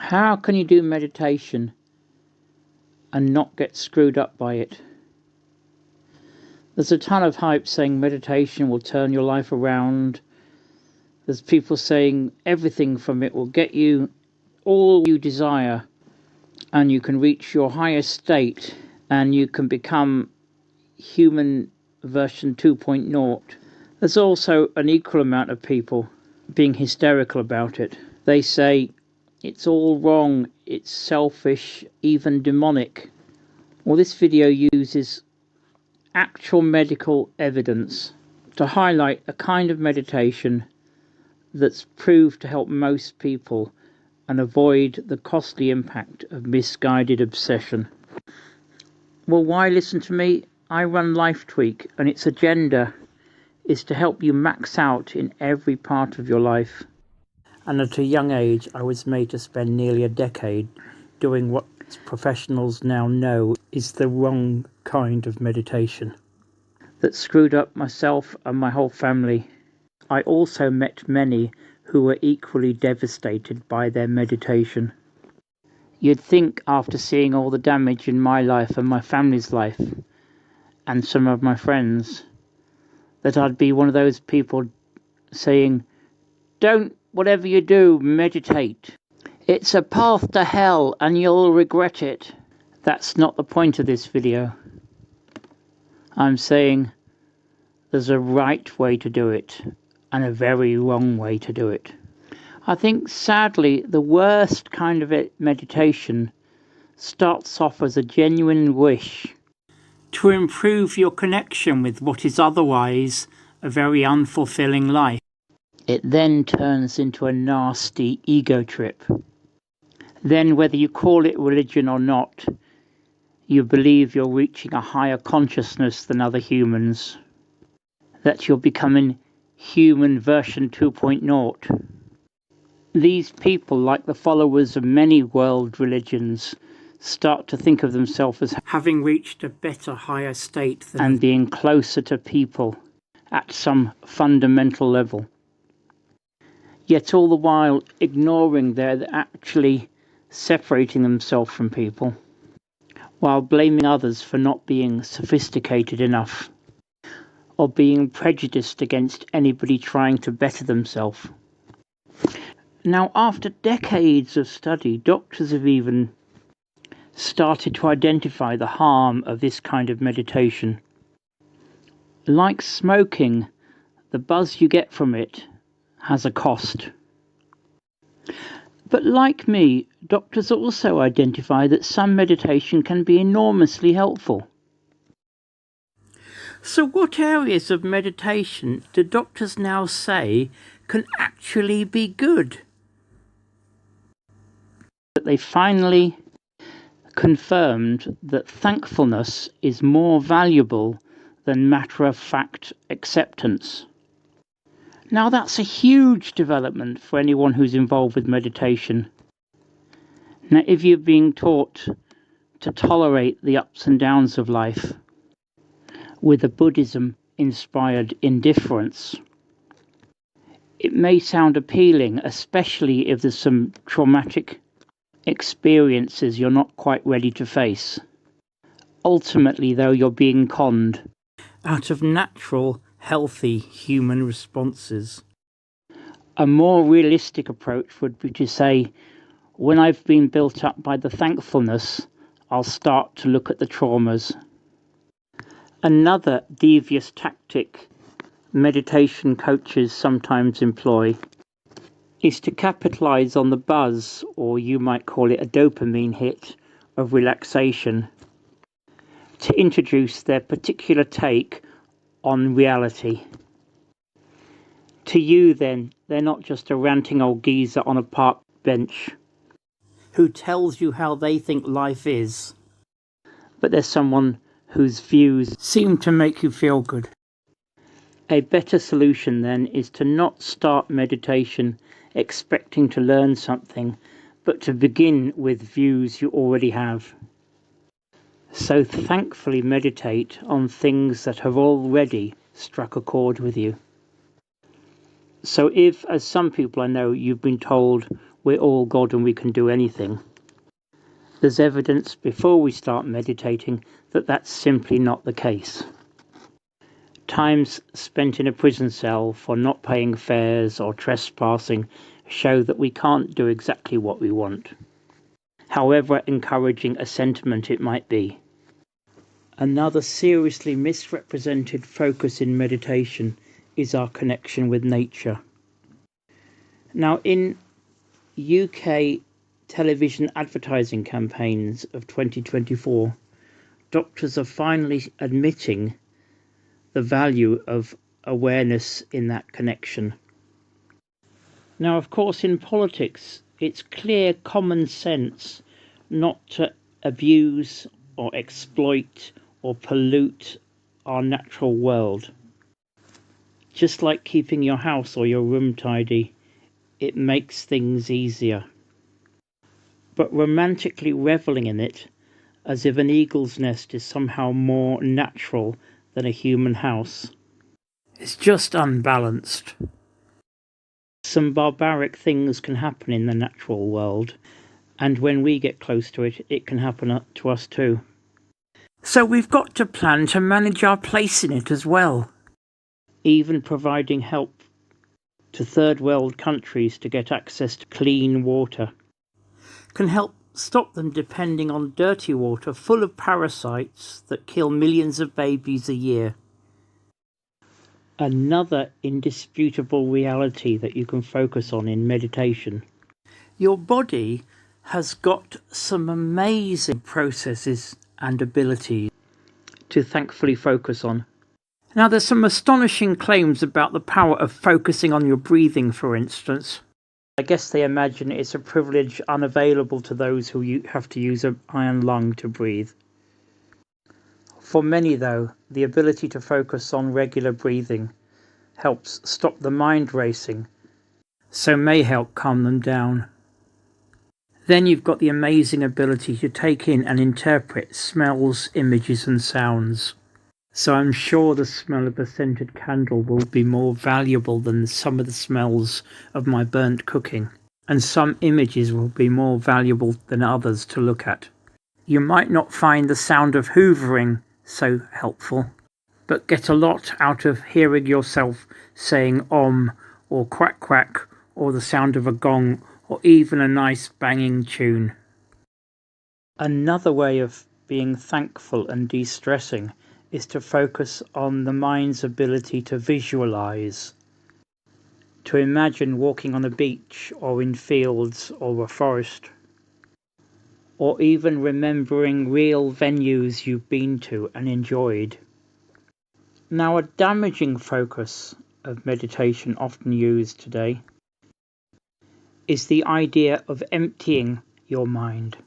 How can you do meditation and not get screwed up by it? There's a ton of hype saying meditation will turn your life around. There's people saying everything from it will get you all you desire, and you can reach your highest state, and you can become human version 2.0. There's also an equal amount of people being hysterical about it. They say it's all wrong, it's selfish, even demonic. Well, this video uses actual medical evidence to highlight a kind of meditation that's proved to help most people and avoid the costly impact of misguided obsession. Well, why listen to me? I run LifeTweak, and its agenda is to help you max out in every part of your life. And at a young age, I was made to spend nearly a decade doing what professionals now know is the wrong kind of meditation that screwed up myself and my whole family. I also met many who were equally devastated by their meditation. You'd think, after seeing all the damage in my life and my family's life and some of my friends, that I'd be one of those people saying, "Don't, whatever you do, meditate. It's a path to hell and you'll regret it." That's not the point of this video. I'm saying there's a right way to do it and a very wrong way to do it. I think, sadly, the worst kind of meditation starts off as a genuine wish to improve your connection with what is otherwise a very unfulfilling life. It then turns into a nasty ego trip. Then, whether you call it religion or not, you believe you're reaching a higher consciousness than other humans, that you're becoming human version 2.0. These people, like the followers of many world religions, start to think of themselves as having reached a better, higher state and being closer to people at some fundamental level. Yet all the while ignoring they're actually separating themselves from people, while blaming others for not being sophisticated enough or being prejudiced against anybody trying to better themselves. Now, after decades of study, doctors have even started to identify the harm of this kind of meditation. Like smoking, the buzz you get from it has a cost. But like me, doctors also identify that some meditation can be enormously helpful. So what areas of meditation do doctors now say can actually be good? That they finally confirmed that thankfulness is more valuable than matter-of-fact acceptance. Now, that's a huge development for anyone who's involved with meditation. Now, if you're being taught to tolerate the ups and downs of life with a Buddhism-inspired indifference, it may sound appealing, especially if there's some traumatic experiences you're not quite ready to face. Ultimately, though, you're being conned out of natural, healthy human responses. A more realistic approach would be to say, when I've been built up by the thankfulness, I'll start to look at the traumas. Another devious tactic meditation coaches sometimes employ is to capitalize on the buzz, or you might call it a dopamine hit, of relaxation, to introduce their particular take on reality. To you, then, they're not just a ranting old geezer on a park bench who tells you how they think life is, but they're someone whose views seem to make you feel good. A better solution, then, is to not start meditation expecting to learn something, but to begin with views you already have. So thankfully meditate on things that have already struck a chord with you. So if, as some people I know, you've been told, we're all God and we can do anything. There's evidence before we start meditating that that's simply not the case. Times spent in a prison cell for not paying fares or trespassing show that we can't do exactly what we want, however encouraging a sentiment it might be. Another seriously misrepresented focus in meditation is our connection with nature. Now, in UK television advertising campaigns of 2024, doctors are finally admitting the value of awareness in that connection. Now, of course, in politics, it's clear common sense not to abuse or exploit or pollute our natural world. Just like keeping your house or your room tidy, it makes things easier. But romantically reveling in it, as if an eagle's nest is somehow more natural than a human house, it's just unbalanced. Some barbaric things can happen in the natural world, and when we get close to it, it can happen to us too. So we've got to plan to manage our place in it as well. Even providing help to third world countries to get access to clean water can help stop them depending on dirty water full of parasites that kill millions of babies a year. Another indisputable reality that you can focus on in meditation. Your body has got some amazing processes and abilities to thankfully focus on. Now, there's some astonishing claims about the power of focusing on your breathing, for instance. I guess they imagine it's a privilege unavailable to those who have to use an iron lung to breathe. For many, though, the ability to focus on regular breathing helps stop the mind racing, so may help calm them down. Then you've got the amazing ability to take in and interpret smells, images and sounds. So I'm sure the smell of a scented candle will be more valuable than some of the smells of my burnt cooking, and some images will be more valuable than others to look at. You might not find the sound of hoovering so helpful, but get a lot out of hearing yourself saying om or quack quack or the sound of a gong or even a nice banging tune. Another way of being thankful and de-stressing is to focus on the mind's ability to visualize, to imagine walking on a beach or in fields or a forest, or even remembering real venues you've been to and enjoyed. Now, a damaging focus of meditation often used today is the idea of emptying your mind.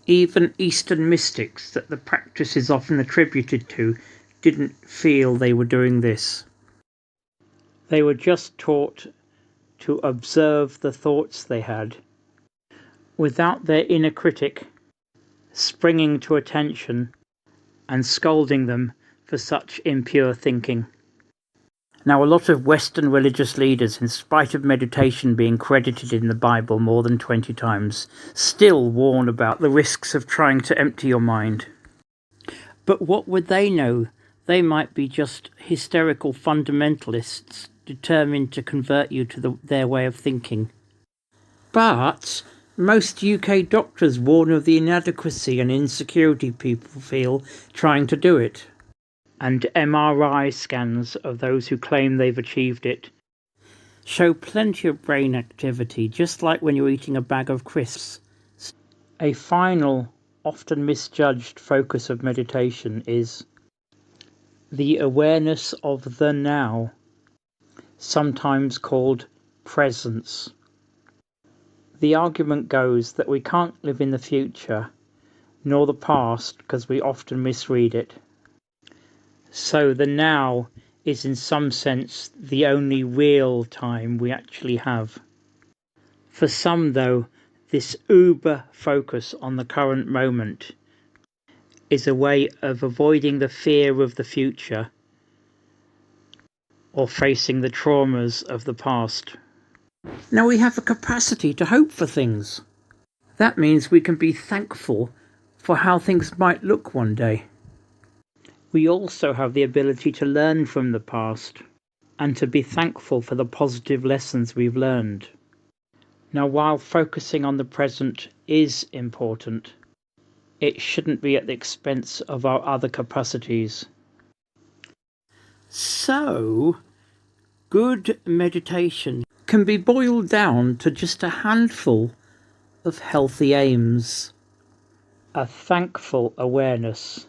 Even Eastern mystics that the practice is often attributed to didn't feel they were doing this. They were just taught to observe the thoughts they had, without their inner critic springing to attention and scolding them for such impure thinking. Now, a lot of Western religious leaders, in spite of meditation being credited in the Bible more than 20 times, still warn about the risks of trying to empty your mind. But what would they know? They might be just hysterical fundamentalists determined to convert you to their way of thinking. But most UK doctors warn of the inadequacy and insecurity people feel trying to do it. And MRI scans of those who claim they've achieved it show plenty of brain activity, just like when you're eating a bag of crisps. A final, often misjudged focus of meditation is the awareness of the now, sometimes called presence. The argument goes that we can't live in the future nor the past because we often misread it. So the now is in some sense the only real time we actually have. For some, though, this uber focus on the current moment is a way of avoiding the fear of the future or facing the traumas of the past. Now we have a capacity to hope for things. That means we can be thankful for how things might look one day. We also have the ability to learn from the past and to be thankful for the positive lessons we've learned. Now, while focusing on the present is important, it shouldn't be at the expense of our other capacities. So, good meditation can be boiled down to just a handful of healthy aims. A thankful awareness,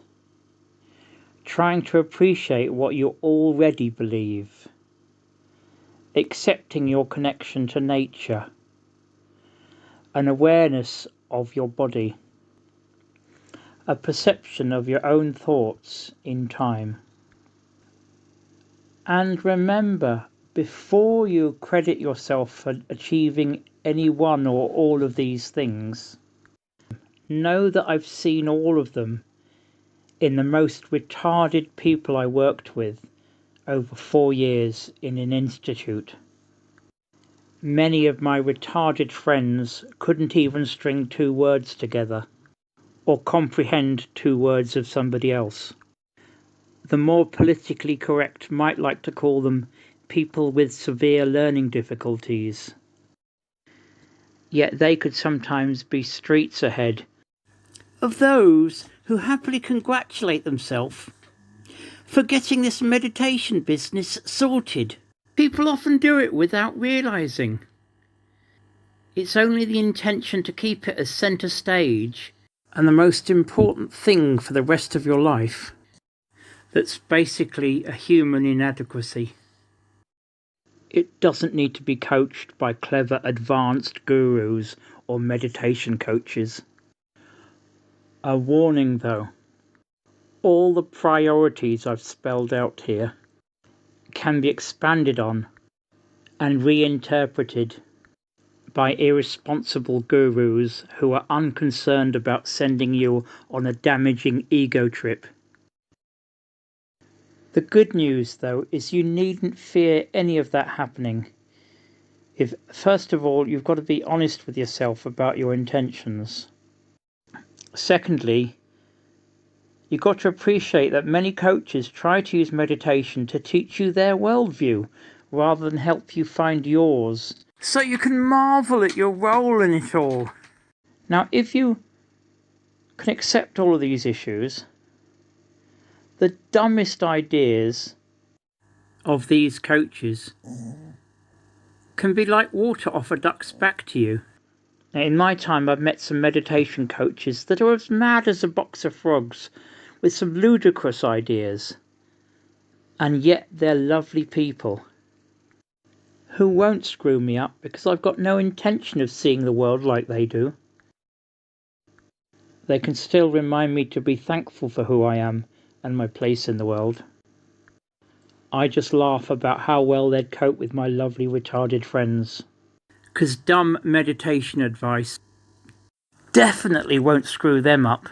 trying to appreciate what you already believe, accepting your connection to nature, an awareness of your body, a perception of your own thoughts in time. And remember, before you credit yourself for achieving any one or all of these things, know that I've seen all of them in the most retarded people I worked with over 4 years in an institute. Many of my retarded friends couldn't even string 2 words together or comprehend 2 words of somebody else. The more politically correct might like to call them people with severe learning difficulties. Yet they could sometimes be streets ahead of those who happily congratulate themselves for getting this meditation business sorted. People often do it without realizing. It's only the intention to keep it as center stage and the most important thing for the rest of your life that's basically a human inadequacy. It doesn't need to be coached by clever advanced gurus or meditation coaches. A warning though, all the priorities I've spelled out here can be expanded on and reinterpreted by irresponsible gurus who are unconcerned about sending you on a damaging ego trip. The good news, though, is you needn't fear any of that happening. First of all, you've got to be honest with yourself about your intentions. Secondly, you've got to appreciate that many coaches try to use meditation to teach you their worldview rather than help you find yours, so you can marvel at your role in it all. Now, if you can accept all of these issues, the dumbest ideas of these coaches can be like water off a duck's back to you. Now, in my time, I've met some meditation coaches that are as mad as a box of frogs with some ludicrous ideas, and yet they're lovely people who won't screw me up because I've got no intention of seeing the world like they do. They can still remind me to be thankful for who I am and my place in the world. I just laugh about how well they'd cope with my lovely retarded friends. 'Cause dumb meditation advice definitely won't screw them up.